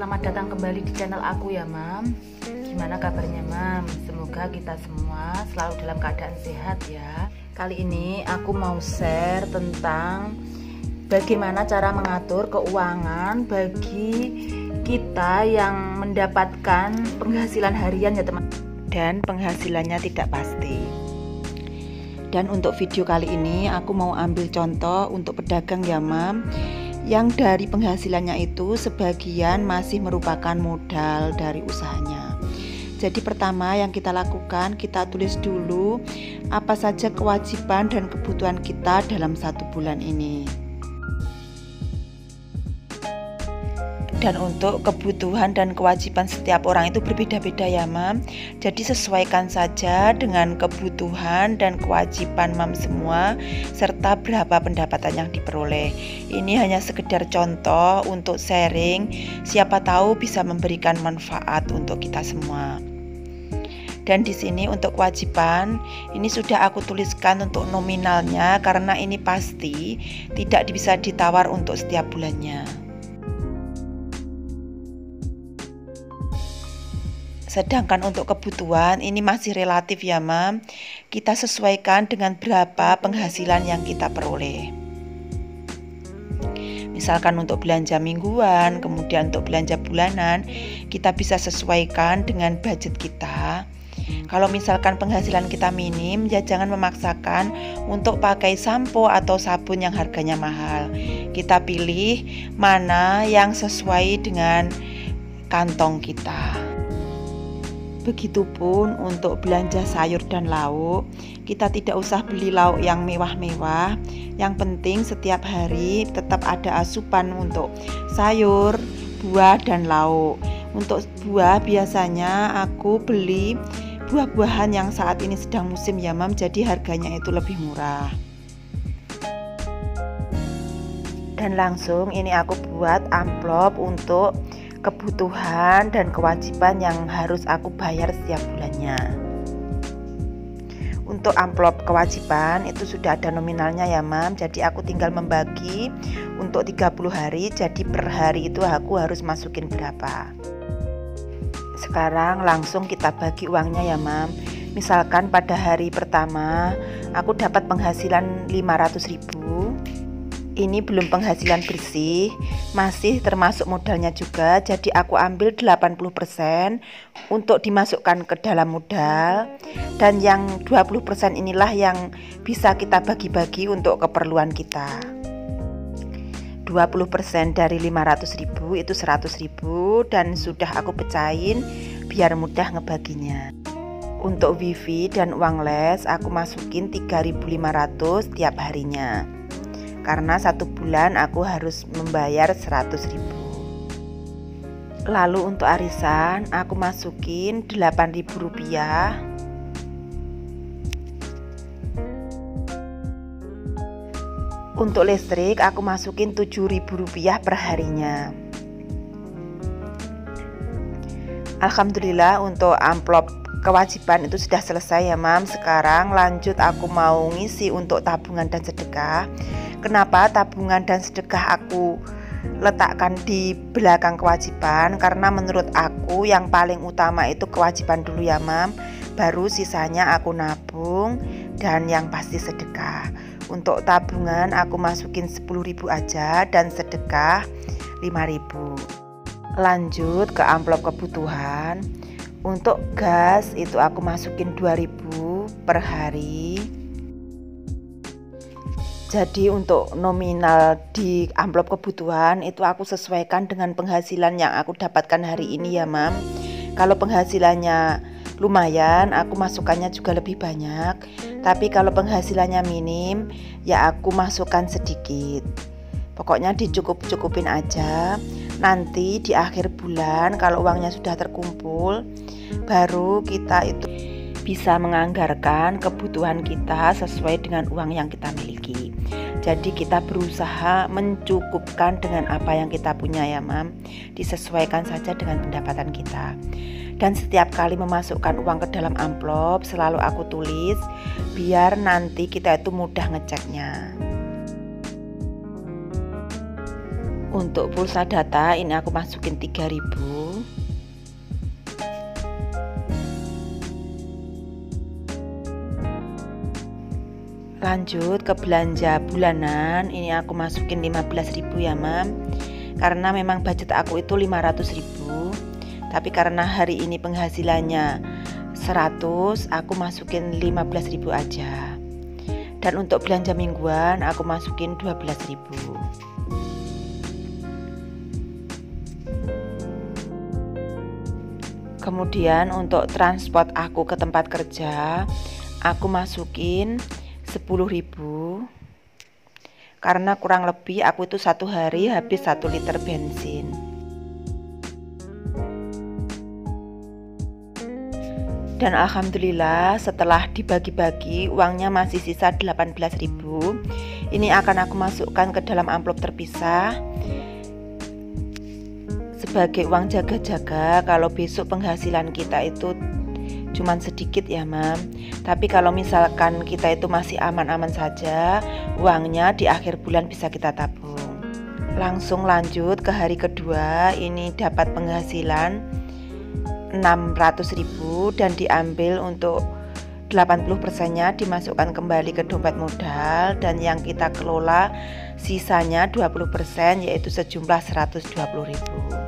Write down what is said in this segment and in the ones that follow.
Selamat datang kembali di channel aku ya Mam. Gimana kabarnya Mam? Semoga kita semua selalu dalam keadaan sehat ya. Kali ini aku mau share tentang bagaimana cara mengatur keuangan bagi kita yang mendapatkan penghasilan harian ya teman. Dan penghasilannya tidak pasti. Dan untuk video kali ini aku mau ambil contoh untuk pedagang ya Mam, yang dari penghasilannya itu sebagian masih merupakan modal dari usahanya. Jadi pertama yang kita lakukan, kita tulis dulu apa saja kewajiban dan kebutuhan kita dalam 1 bulan ini. Dan untuk kebutuhan dan kewajiban setiap orang itu berbeda-beda ya Mam. Jadi sesuaikan saja dengan kebutuhan dan kewajiban Mam semua, serta berapa pendapatan yang diperoleh. Ini hanya sekedar contoh untuk sharing, siapa tahu bisa memberikan manfaat untuk kita semua. Dan di sini untuk kewajiban, ini sudah aku tuliskan untuk nominalnya karena ini pasti tidak bisa ditawar untuk setiap bulannya. Sedangkan untuk kebutuhan ini masih relatif ya Mam. Kita sesuaikan dengan berapa penghasilan yang kita peroleh. Misalkan untuk belanja mingguan, kemudian untuk belanja bulanan, kita bisa sesuaikan dengan budget kita. Kalau misalkan penghasilan kita minim, ya jangan memaksakan untuk pakai sampo atau sabun yang harganya mahal. Kita pilih mana yang sesuai dengan kantong kita. Begitupun untuk belanja sayur dan lauk, kita tidak usah beli lauk yang mewah-mewah. Yang penting setiap hari tetap ada asupan untuk sayur, buah, dan lauk. Untuk buah biasanya aku beli buah-buahan yang saat ini sedang musim ya Mam, jadi harganya itu lebih murah. Dan langsung ini aku buat amplop untuk kebutuhan dan kewajiban yang harus aku bayar setiap bulannya. Untuk amplop kewajiban itu sudah ada nominalnya ya Mam, jadi aku tinggal membagi untuk 30 hari, jadi per hari itu aku harus masukin berapa. Sekarang langsung kita bagi uangnya ya Mam. Misalkan pada hari pertama aku dapat penghasilan 500.000. Ini belum penghasilan bersih, masih termasuk modalnya juga. Jadi aku ambil 80% untuk dimasukkan ke dalam modal, dan yang 20% inilah yang bisa kita bagi-bagi untuk keperluan kita. 20% dari 500.000 itu 100.000, dan sudah aku pecahin biar mudah ngebaginya. Untuk wifi dan uang les aku masukin 3.500 tiap harinya. Karena 1 bulan aku harus membayar 100.000. Lalu untuk arisan aku masukin 8.000 rupiah. Untuk listrik aku masukin 7.000 rupiah per harinya. Alhamdulillah untuk amplop kewajiban itu sudah selesai ya Mam. Sekarang lanjut aku mau ngisi untuk tabungan dan sedekah. Kenapa tabungan dan sedekah aku letakkan di belakang kewajiban? Karena menurut aku yang paling utama itu kewajiban dulu ya Mam, baru sisanya aku nabung dan yang pasti sedekah. Untuk tabungan aku masukin 10.000 aja dan sedekah 5.000. Lanjut ke amplop kebutuhan. Untuk gas itu aku masukin 2.000 per hari. Jadi untuk nominal di amplop kebutuhan itu aku sesuaikan dengan penghasilan yang aku dapatkan hari ini ya Mam. Kalau penghasilannya lumayan, aku masukkannya juga lebih banyak. Tapi kalau penghasilannya minim, ya aku masukkan sedikit. Pokoknya dicukup-cukupin aja. Nanti di akhir bulan kalau uangnya sudah terkumpul, baru kita itu bisa menganggarkan kebutuhan kita sesuai dengan uang yang kita miliki. Jadi kita berusaha mencukupkan dengan apa yang kita punya ya Mam. Disesuaikan saja dengan pendapatan kita. Dan setiap kali memasukkan uang ke dalam amplop selalu aku tulis biar nanti kita itu mudah ngeceknya. Untuk pulsa data ini aku masukin 3.000. Lanjut ke belanja bulanan, ini aku masukin 15.000 ya Mam. Karena memang budget aku itu 500.000, tapi karena hari ini penghasilannya 100, aku masukin 15.000 aja. Dan untuk belanja mingguan aku masukin 12.000. Kemudian untuk transport aku ke tempat kerja, aku masukin 10.000. Karena kurang lebih aku itu satu hari habis 1 liter bensin. Dan alhamdulillah setelah dibagi-bagi uangnya masih sisa 18.000. Ini akan aku masukkan ke dalam amplop terpisah sebagai uang jaga-jaga kalau besok penghasilan kita itu cuman sedikit ya Mam. Tapi kalau misalkan kita itu masih aman-aman saja, uangnya di akhir bulan bisa kita tabung. Langsung lanjut ke hari kedua, ini dapat penghasilan 600.000 dan diambil untuk 80%-nya dimasukkan kembali ke dompet modal, dan yang kita kelola sisanya 20% yaitu sejumlah 120.000.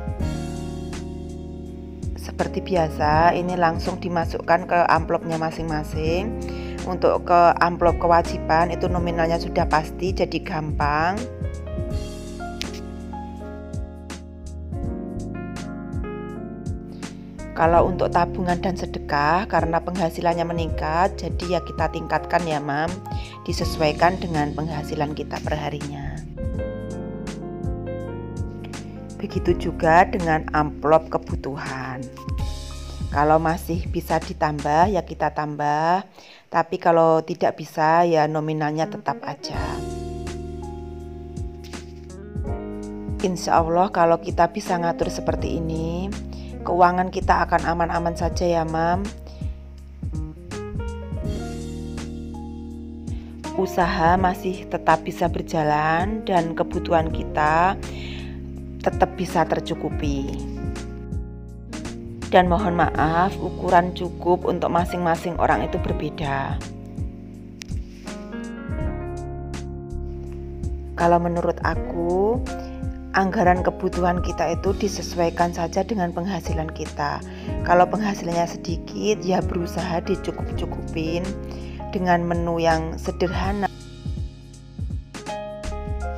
Seperti biasa, ini langsung dimasukkan ke amplopnya masing-masing. Untuk ke amplop kewajiban itu nominalnya sudah pasti, jadi gampang. Kalau untuk tabungan dan sedekah, karena penghasilannya meningkat, jadi ya kita tingkatkan ya Mam, disesuaikan dengan penghasilan kita perharinya. Begitu juga dengan amplop kebutuhan. Kalau masih bisa ditambah ya kita tambah, tapi kalau tidak bisa ya nominalnya tetap aja. Insya Allah kalau kita bisa ngatur seperti ini, keuangan kita akan aman-aman saja ya Mam. Usaha masih tetap bisa berjalan dan kebutuhan kita tetap bisa tercukupi. Dan mohon maaf, ukuran cukup untuk masing-masing orang itu berbeda. Kalau menurut aku, anggaran kebutuhan kita itu disesuaikan saja dengan penghasilan kita. Kalau penghasilannya sedikit, ya berusaha dicukup-cukupin dengan menu yang sederhana.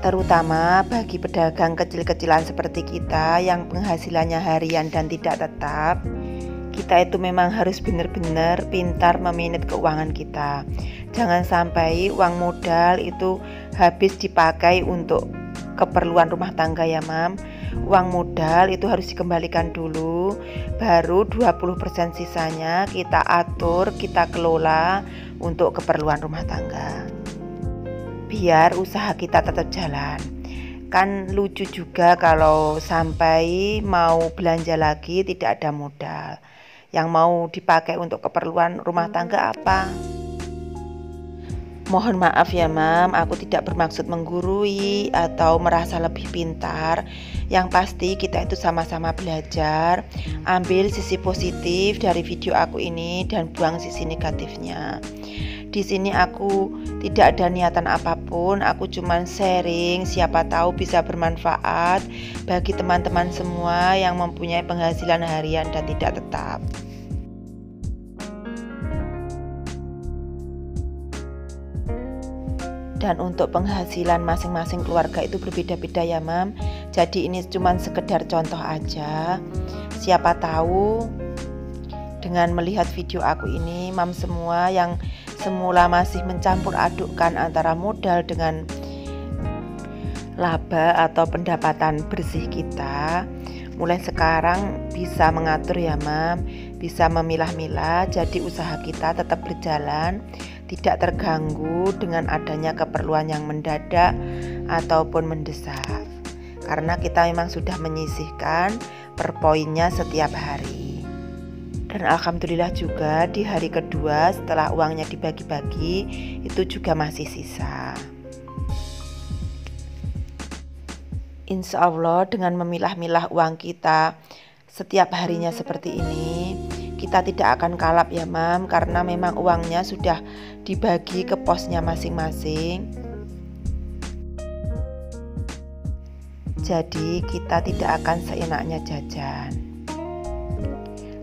Terutama bagi pedagang kecil-kecilan seperti kita yang penghasilannya harian dan tidak tetap, kita itu memang harus benar-benar pintar memanage keuangan kita. Jangan sampai uang modal itu habis dipakai untuk keperluan rumah tangga ya Mam. Uang modal itu harus dikembalikan dulu, baru 20% sisanya kita atur, kita kelola untuk keperluan rumah tangga, biar usaha kita tetap jalan. Kan lucu juga kalau sampai mau belanja lagi tidak ada modal. Yang mau dipakai untuk keperluan rumah tangga apa? Mohon maaf ya Mam, aku tidak bermaksud menggurui atau merasa lebih pintar. Yang pasti kita itu sama-sama belajar. Ambil sisi positif dari video aku ini dan buang sisi negatifnya. Di sini aku tidak ada niatan apapun, aku cuman sharing, siapa tahu bisa bermanfaat bagi teman-teman semua yang mempunyai penghasilan harian dan tidak tetap. Dan untuk penghasilan masing-masing keluarga itu berbeda-beda ya Mam. Jadi ini cuman sekedar contoh aja. Siapa tahu dengan melihat video aku ini, Mam semua yang semula masih mencampur adukkan antara modal dengan laba atau pendapatan bersih kita, mulai sekarang bisa mengatur ya Mam, bisa memilah-milah, jadi usaha kita tetap berjalan, tidak terganggu dengan adanya keperluan yang mendadak ataupun mendesak, karena kita memang sudah menyisihkan per poinnya setiap hari. Dan alhamdulillah juga di hari kedua setelah uangnya dibagi-bagi itu juga masih sisa. Insya Allah dengan memilah-milah uang kita setiap harinya seperti ini, kita tidak akan kalap ya Mam, karena memang uangnya sudah dibagi ke posnya masing-masing. Jadi kita tidak akan seenaknya jajan.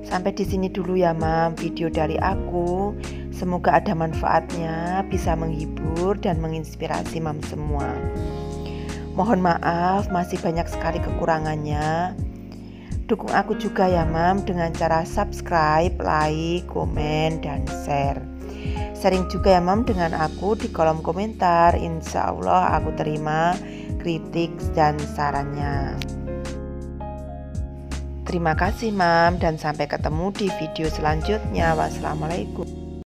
Sampai di sini dulu ya Mam video dari aku. Semoga ada manfaatnya, bisa menghibur dan menginspirasi Mam semua. Mohon maaf masih banyak sekali kekurangannya. Dukung aku juga ya Mam dengan cara subscribe, like, komen, dan share. Sharing juga ya Mam dengan aku di kolom komentar. Insya Allah aku terima kritik dan sarannya. Terima kasih Mam dan sampai ketemu di video selanjutnya. Wassalamualaikum.